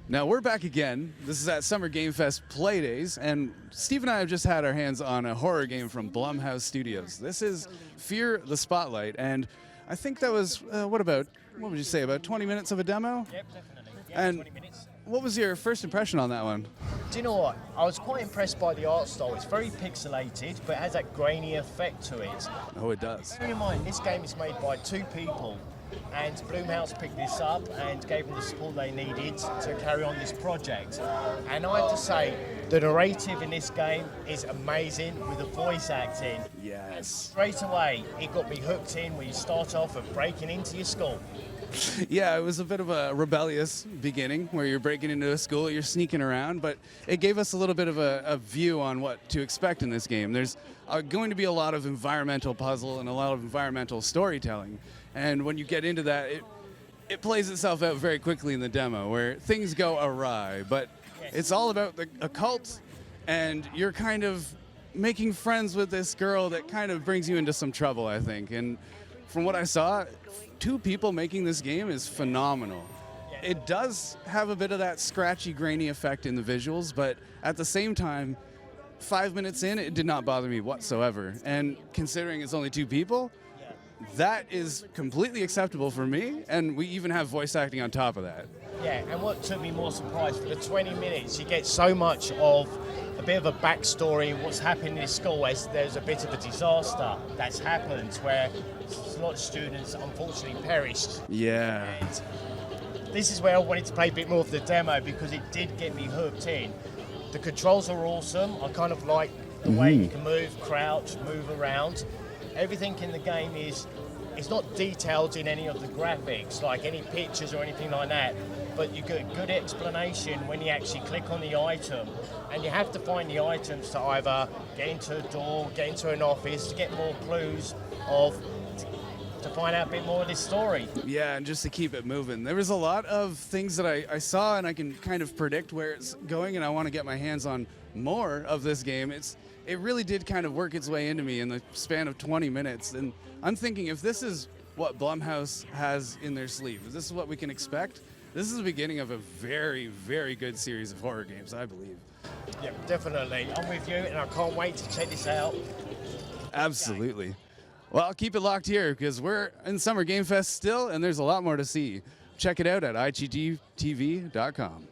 Now we're back again. This is at Summer Game Fest Play Days, and Steve and I have just had our hands on a horror game from Blumhouse Studios. This is Fear the Spotlight, and I think that was, what would you say, about 20 minutes of a demo? Yep, definitely. Yeah, And 20 minutes. what was your first impression on that one? Do you know what? I was quite impressed by the art style. It's very pixelated, but it has that grainy effect to it. Oh, it does. Bear in mind, this game is made by two people, and Blumhouse picked this up and gave them the support they needed to carry on this project. And I have to say, the narrative in this game is amazing with the voice acting. Yes. Straight away, it got me hooked in when you start off with breaking into your school. Yeah, it was a bit of a rebellious beginning where you're breaking into a school, you're sneaking around, but it gave us a little bit of a view on what to expect in this game. There's going to be a lot of environmental puzzle and a lot of environmental storytelling. And when you get into that, it plays itself out very quickly in the demo where things go awry, but it's all about the occult, and you're kind of making friends with this girl that kind of brings you into some trouble, I think. And from what I saw, two people making this game is phenomenal. It does have a bit of that scratchy, grainy effect in the visuals, but at the same time, 5 minutes in, it did not bother me whatsoever. And considering it's only two people, that is completely acceptable for me, and we even have voice acting on top of that. Yeah, and what took me more surprised, for the 20 minutes, you get so much of a bit of a backstory, what's happened in school, as there's a bit of a disaster that's happened where a lot of students unfortunately perished. Yeah. And this is where I wanted to play a bit more of the demo because it did get me hooked in. The controls are awesome. I kind of like the way you can move, crouch, move around. Everything in the game it's not detailed in any of the graphics, like any pictures or anything like that, but you get good explanation when you actually click on the item, and you have to find the items to either get into a door, get into an office, to get more clues to find out a bit more of this story. Yeah, and just to keep it moving. There was a lot of things that I saw, and I can kind of predict where it's going, and I want to get my hands on more of this game. It really did kind of work its way into me in the span of 20 minutes, and I'm thinking if this is what Blumhouse has in their sleeve, if this is what we can expect, this is the beginning of a very, very good series of horror games, I believe. Yeah, definitely. I'm with you, and I can't wait to check this out. Absolutely. Well, I'll keep it locked here because we're in Summer Game Fest still, and there's a lot more to see. Check it out at ITGTV.com.